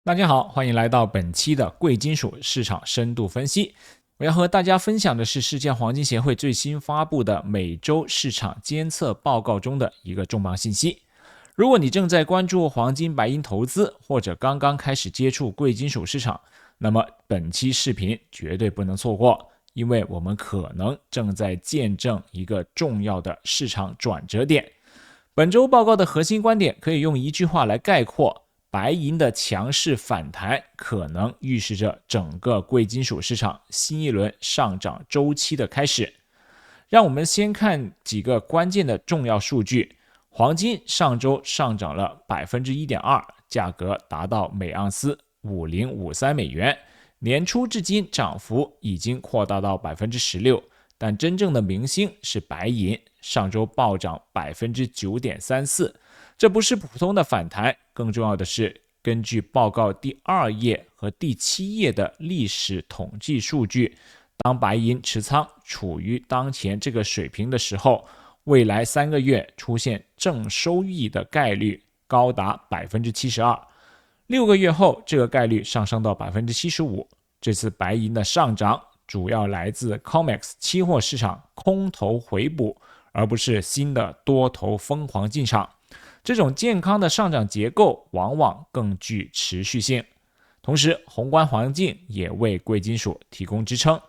大家好，欢迎来到本期的贵金属市场深度分析。我要和大家分享的是世界黄金协会最新发布的每周市场监测报告中的一个重磅信息。如果你正在关注黄金、白银投资，或者刚刚开始接触贵金属市场，那么本期视频绝对不能错过，因为我们可能正在见证一个重要的市场转折点。本周报告的核心观点可以用一句话来概括：白银的强势反弹可能预示着整个贵金属市场新一轮上涨周期的开始。让我们先看几个关键的重要数据。黄金上周上涨了 1.2%， 价格达到每盎司5053美元，年初至今涨幅已经扩大到 16%， 但真正的明星是白银，上周暴涨 9.34%。这不是普通的反弹，更重要的是，根据报告第2页和第7页的历史统计数据，当白银持仓处于当前这个水平的时候，未来3个月出现正收益的概率高达 72%， 6个月后这个概率上升到 75%。 这次白银的上涨主要来自 COMEX 期货市场空头回补，而不是新的多头疯狂进场。这种健康的上涨结构往往更具持续性。同时，宏观环境也为贵金属提供支撑。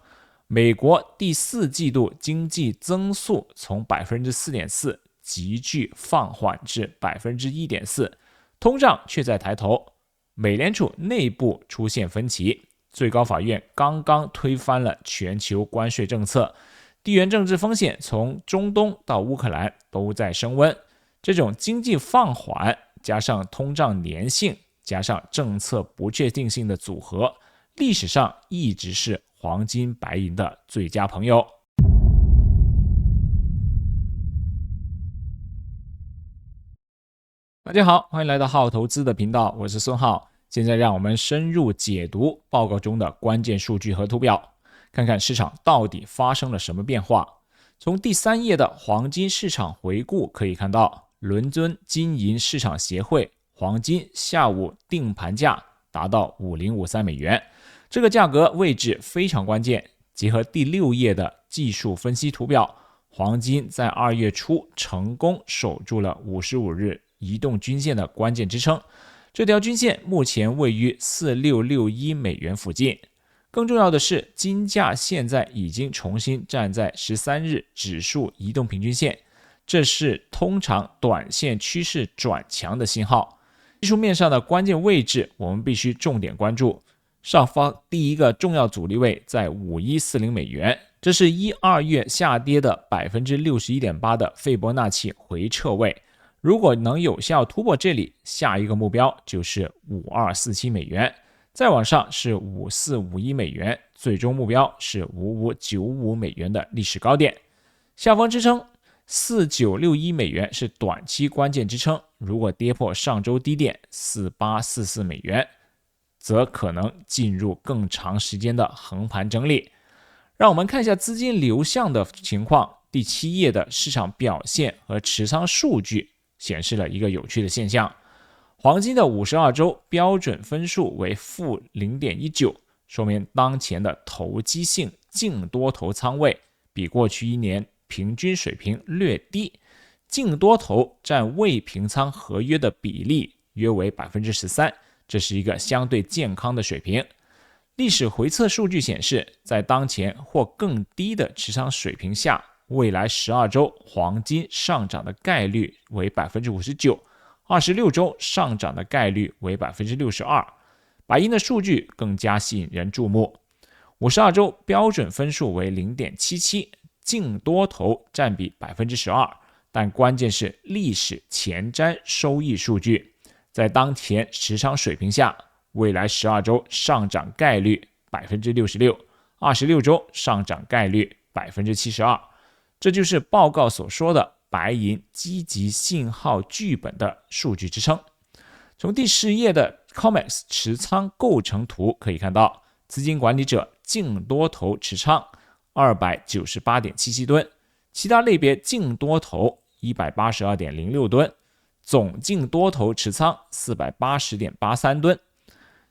美国第4季度经济增速从 4.4% 急剧放缓至 1.4%， 通胀却在抬头。美联储内部出现分歧，最高法院刚刚推翻了全球关税政策，地缘政治风险从中东到乌克兰都在升温。这种经济放缓加上通胀粘性加上政策不确定性的组合，历史上一直是黄金白银的最佳朋友。大家好，欢迎来到浩投资的频道，我是孙浩。现在让我们深入解读报告中的关键数据和图表，看看市场到底发生了什么变化。从第3页的黄金市场回顾可以看到，伦敦金银市场协会黄金下午定盘价达到5053美元，这个价格位置非常关键。结合第6页的技术分析图表，黄金在2月初成功守住了55日移动均线的关键支撑，这条均线目前位于4661美元附近。更重要的是，金价现在已经重新站在13日指数移动平均线，这是通常短线趋势转强的信号。技术面上的关键位置我们必须重点关注。上方第一个重要阻力位在5140美元，这是1-2月下跌的 61.8% 的费波那契回撤位。如果能有效突破这里，下一个目标就是5247美元，再往上是5451美元，最终目标是5595美元的历史高点。下方支撑4961美元是短期关键支撑，如果跌破上周低点4844美元，则可能进入更长时间的横盘整理。让我们看一下资金流向的情况。第7页的市场表现和持仓数据显示了一个有趣的现象。黄金的52周标准分数为负 0.19， 说明当前的投机性净多头仓位比过去1年平均水平略低，净多头占未平仓合约的比例约为 13%， 这是一个相对健康的水平。历史回测数据显示，在当前或更低的持仓水平下，未来12周黄金上涨的概率为 59%， 26周上涨的概率为 62%。 白银的数据更加吸引人注目， 52周标准分数为 0.77， 净多头占比 12%， 但关键是历史前瞻收益数据，在当前持仓水平下，未来12周上涨概率 66%， 26周上涨概率 72%。 这就是报告所说的白银积极信号剧本的数据支撑。从第10页的 COMEX 持仓构成图可以看到，资金管理者净多头持仓 298.77 吨，其他类别净多头 182.06 吨，总净多头持仓 480.83 吨。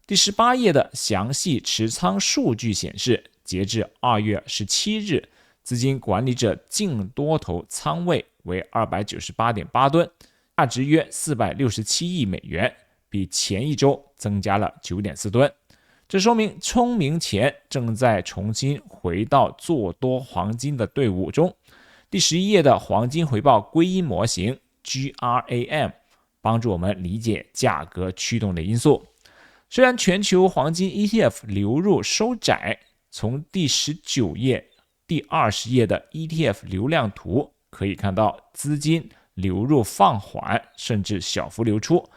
第18页的详细持仓数据显示，截至2月17日，资金管理者净多头仓位为 298.8 吨，价值约467亿美元，比前一周增加了 9.4 吨。这说明聪明钱正在重新回到做多黄金的队伍中。第11页的黄金回报归因模型 GRAM 帮助我们理解价格驱动的因素。虽然全球黄金 ETF 流入收窄，从第19页、第20页的 ETF 流量图可以看到资金流入放缓，甚至小幅流出，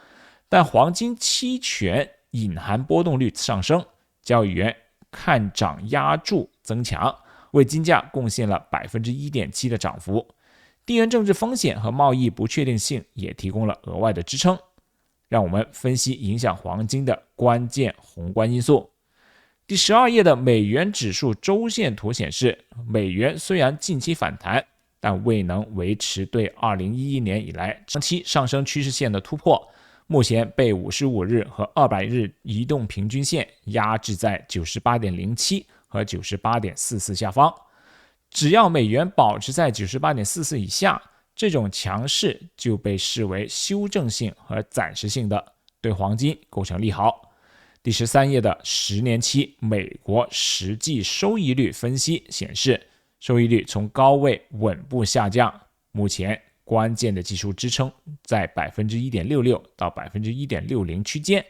但黄金期权隐含波动率上升，交易员看涨压注增强，为金价贡献了 1.7% 的涨幅。地缘政治风险和贸易不确定性也提供了额外的支撑。让我们分析影响黄金的关键宏观因素。第12页的美元指数周线图显示，美元虽然近期反弹，但未能维持对2011年以来长期上升趋势线的突破，目前被55日和200日移动平均线压制在 98.07 和 98.44 下方。只要美元保持在 98.44 以下，这种强势就被视为修正性和暂时性的，对黄金构成利好。第13页的10年期美国实际收益率分析显示，收益率从高位稳步下降，目前关键的技术支撑在 1.66 到 1.60 区间。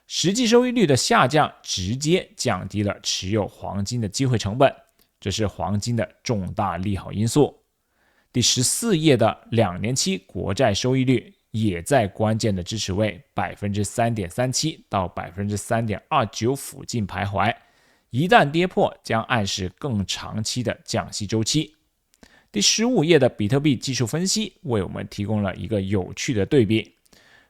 实际收益率的下降直接降低了持有黄金的机会成本，这是黄金的重大利好因素。第14页的2年期国债收益率也在关键的支持位 3.37 到 3.29 附近徘徊，一旦跌破将暗示更长期的降息周期。第15页的比特币技术分析为我们提供了一个有趣的对比，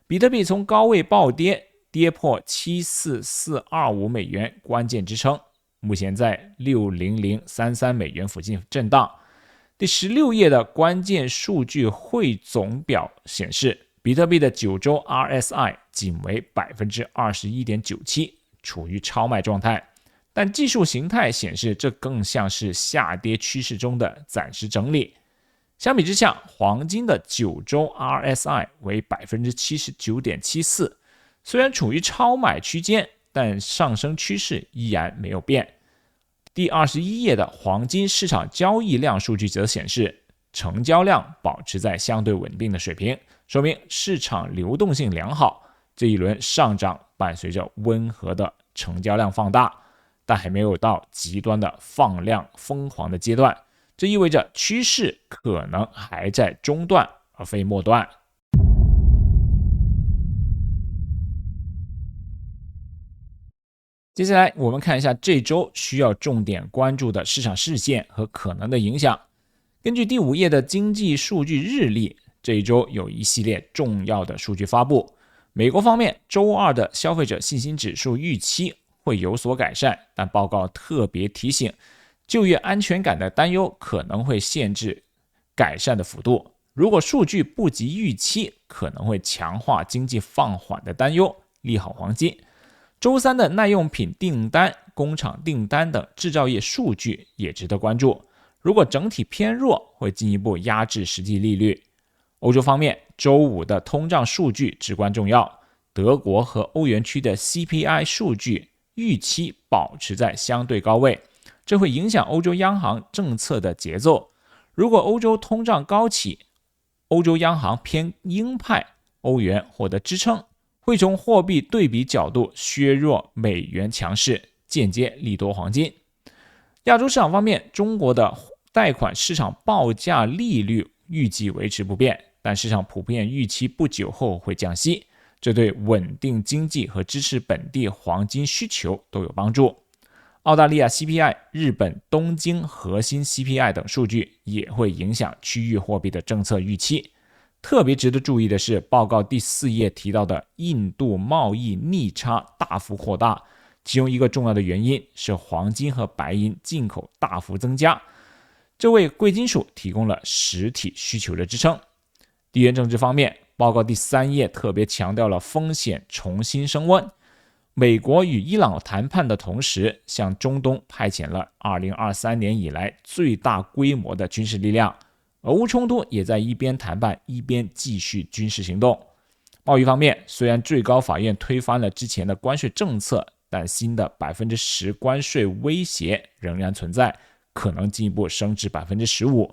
比特币从高位暴跌，跌破74425美元关键支撑，目前在60033美元附近震荡。第16页的关键数据汇总表显示，比特币的9周 RSI 仅为 21.97%， 处于超卖状态，但技术形态显示这更像是下跌趋势中的暂时整理。相比之下，黄金的9周 RSI 为 79.74%， 虽然处于超买区间，但上升趋势依然没有变。第21页的黄金市场交易量数据则显示，成交量保持在相对稳定的水平，说明市场流动性良好。这一轮上涨伴随着温和的成交量放大，但还没有到极端的放量疯狂的阶段，这意味着趋势可能还在中段而非末段。接下来我们看一下这周需要重点关注的市场事件和可能的影响。根据第5页的经济数据日历，这一周有一系列重要的数据发布。美国方面，周二的消费者信心指数预期会有所改善，但报告特别提醒，就业安全感的担忧可能会限制改善的幅度。如果数据不及预期，可能会强化经济放缓的担忧，利好黄金。周三的耐用品订单、工厂订单等制造业数据也值得关注，如果整体偏弱，会进一步压制实际利率。欧洲方面，周五的通胀数据至关重要，德国和欧元区的 CPI 数据预期保持在相对高位，这会影响欧洲央行政策的节奏。如果欧洲通胀高企，欧洲央行偏鹰派，欧元获得支撑，会从货币对比角度削弱美元强势，间接利多黄金。亚洲市场方面，中国的贷款市场报价利率预计维持不变，但市场普遍预期不久后会降息，这对稳定经济和支持本地黄金需求都有帮助。澳大利亚 CPI、日本东京核心 CPI 等数据也会影响区域货币的政策预期。特别值得注意的是，报告第4页提到的印度贸易逆差大幅扩大，其中一个重要的原因是黄金和白银进口大幅增加，这为贵金属提供了实体需求的支撑。地缘政治方面，报告第3页特别强调了风险重新升温，美国与伊朗谈判的同时，向中东派遣了2023年以来最大规模的军事力量。俄乌冲突也在一边谈判一边继续军事行动。贸易方面，虽然最高法院推翻了之前的关税政策，但新的 10% 关税威胁仍然存在，可能进一步升至 15%。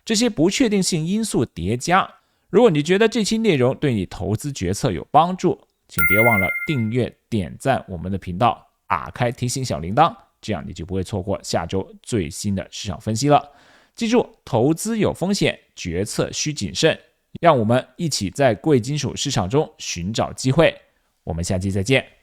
这些不确定性因素叠加，如果你觉得这期内容对你投资决策有帮助，请别忘了订阅、点赞我们的频道，打开提醒小铃铛，这样你就不会错过下周最新的市场分析了。记住，投资有风险，决策需谨慎。让我们一起在贵金属市场中寻找机会。我们下期再见。